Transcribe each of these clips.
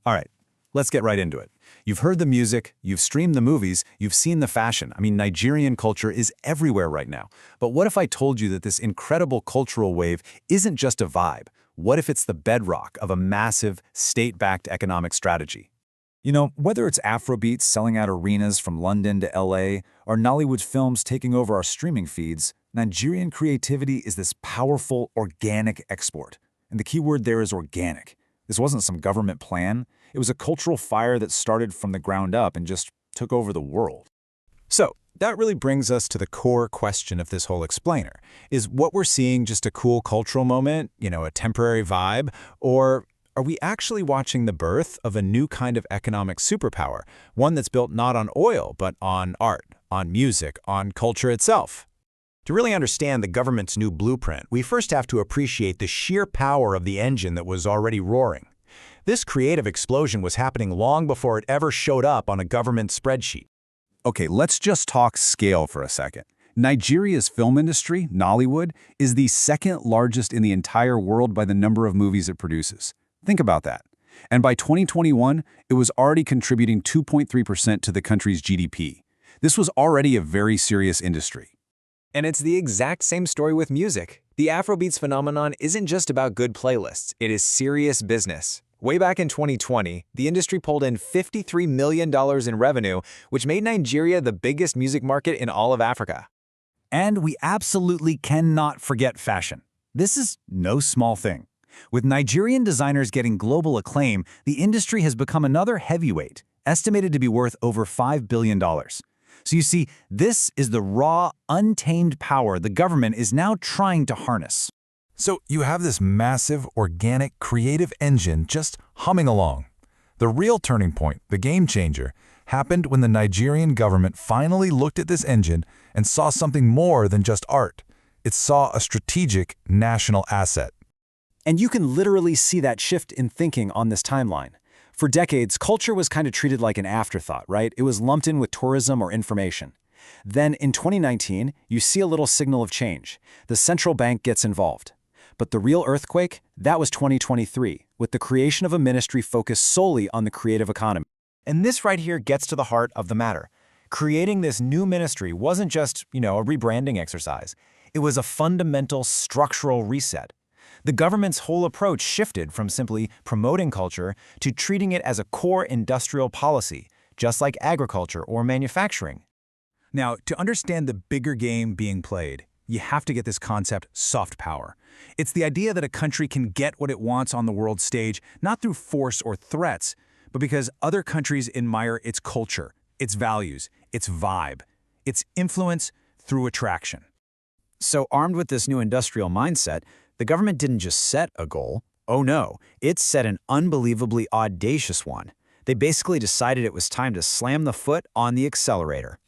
All right, let's get right into it. You've heard the music, you've streamed the movies, you've seen the fashion. I mean, Nigerian culture is everywhere right now. But what if I told you that this incredible cultural wave isn't just a vibe? What if it's the bedrock of a massive, state-backed economic strategy? You know, whether it's Afrobeats selling out arenas from London to LA, or Nollywood films taking over our streaming feeds, Nigerian creativity is this powerful, organic export. And the key word there is organic. This wasn't some government plan. It was a cultural fire that started from the ground up and just took over the world. So, that really brings us to the core question of this whole explainer. Is what we're seeing just a cool cultural moment, a temporary vibe, or are we actually watching the birth of a new kind of economic superpower, one that's built not on oil, but on art, on music, on culture itself? To really understand the government's new blueprint, we first have to appreciate the sheer power of the engine that was already roaring. This creative explosion was happening long before it ever showed up on a government spreadsheet. Okay, let's just talk scale for a second. Nigeria's film industry, Nollywood, is the second largest in the entire world by the number of movies it produces. Think about that. And by 2021, it was already contributing 2.3% to the country's GDP. This was already a very serious industry. And it's the exact same story with music. The Afrobeats phenomenon isn't just about good playlists, it is serious business. Way back in 2020, the industry pulled in $53 million in revenue, which made Nigeria the biggest music market in all of Africa. And we absolutely cannot forget fashion. This is no small thing. With Nigerian designers getting global acclaim, the industry has become another heavyweight, estimated to be worth over $5 billion. So you see, this is the raw, untamed power the government is now trying to harness. So you have this massive, organic, creative engine just humming along. The real turning point, the game changer, happened when the Nigerian government finally looked at this engine and saw something more than just art. It saw a strategic national asset. And you can literally see that shift in thinking on this timeline. For decades, culture was kind of treated like an afterthought, right? It was lumped in with tourism or information. Then in 2019, you see a little signal of change. The central bank gets involved. But the real earthquake, that was 2023, with the creation of a ministry focused solely on the creative economy. And this right here gets to the heart of the matter. Creating this new ministry wasn't just, a rebranding exercise. It was a fundamental structural reset. The government's whole approach shifted from simply promoting culture to treating it as a core industrial policy, just like agriculture or manufacturing. Now, to understand the bigger game being played, you have to get this concept soft power. It's the idea that a country can get what it wants on the world stage, not through force or threats, but because other countries admire its culture, its values, its vibe, its influence through attraction. So armed with this new industrial mindset, the government didn't just set a goal. Oh no, it set an unbelievably audacious one. They basically decided it was time to slam the foot on the accelerator.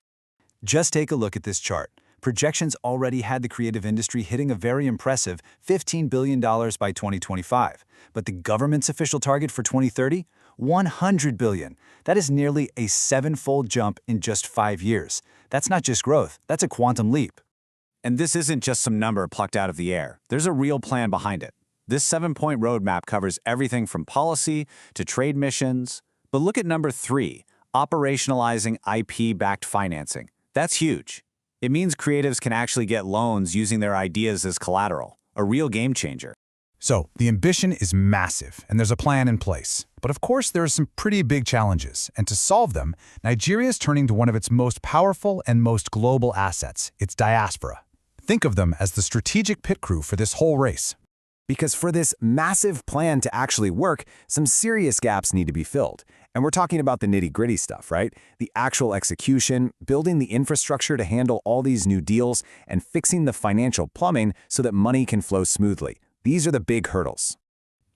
Just take a look at this chart. Projections already had the creative industry hitting a very impressive $15 billion by 2025. But the government's official target for 2030? $100 billion. That is nearly a seven-fold jump in just 5 years. That's not just growth, that's a quantum leap. And this isn't just some number plucked out of the air. There's a real plan behind it. This 7-point roadmap covers everything from policy to trade missions. But look at number 3, operationalizing IP-backed financing. That's huge. It means creatives can actually get loans using their ideas as collateral, a real game changer. So, the ambition is massive, and there's a plan in place. But of course, there are some pretty big challenges, and to solve them, Nigeria is turning to one of its most powerful and most global assets, its diaspora. Think of them as the strategic pit crew for this whole race. Because for this massive plan to actually work, some serious gaps need to be filled. And we're talking about the nitty-gritty stuff, right? The actual execution, building the infrastructure to handle all these new deals, and fixing the financial plumbing so that money can flow smoothly. These are the big hurdles.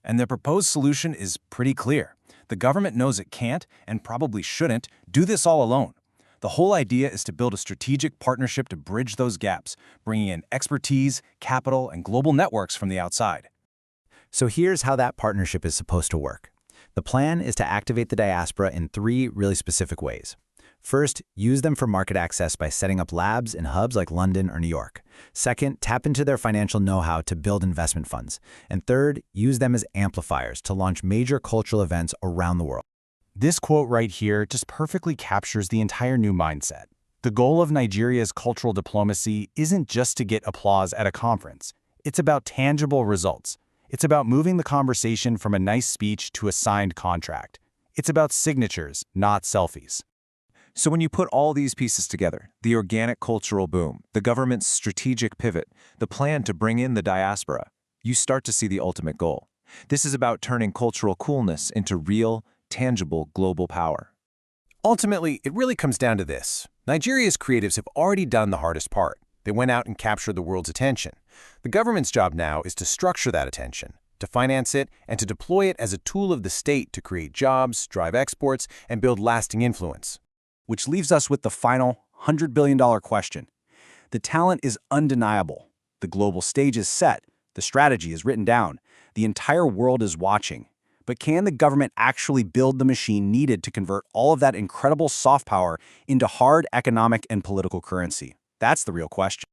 And the proposed solution is pretty clear. The government knows it can't, and probably shouldn't, do this all alone. The whole idea is to build a strategic partnership to bridge those gaps, bringing in expertise, capital, and global networks from the outside. So here's how that partnership is supposed to work. The plan is to activate the diaspora in 3 really specific ways. First, use them for market access by setting up labs in hubs like London or New York. Second, tap into their financial know-how to build investment funds. And third, use them as amplifiers to launch major cultural events around the world. This quote right here just perfectly captures the entire new mindset. The goal of Nigeria's cultural diplomacy isn't just to get applause at a conference. It's about tangible results. It's about moving the conversation from a nice speech to a signed contract. It's about signatures, not selfies. So when you put all these pieces together, the organic cultural boom, the government's strategic pivot, the plan to bring in the diaspora, you start to see the ultimate goal. This is about turning cultural coolness into real, tangible global power. Ultimately, it really comes down to this. Nigeria's creatives have already done the hardest part. They went out and captured the world's attention. The government's job now is to structure that attention, to finance it, and to deploy it as a tool of the state to create jobs, drive exports, and build lasting influence. Which leaves us with the final $100 billion question. The talent is undeniable. The global stage is set. The strategy is written down. The entire world is watching. But can the government actually build the machine needed to convert all of that incredible soft power into hard economic and political currency? That's the real question.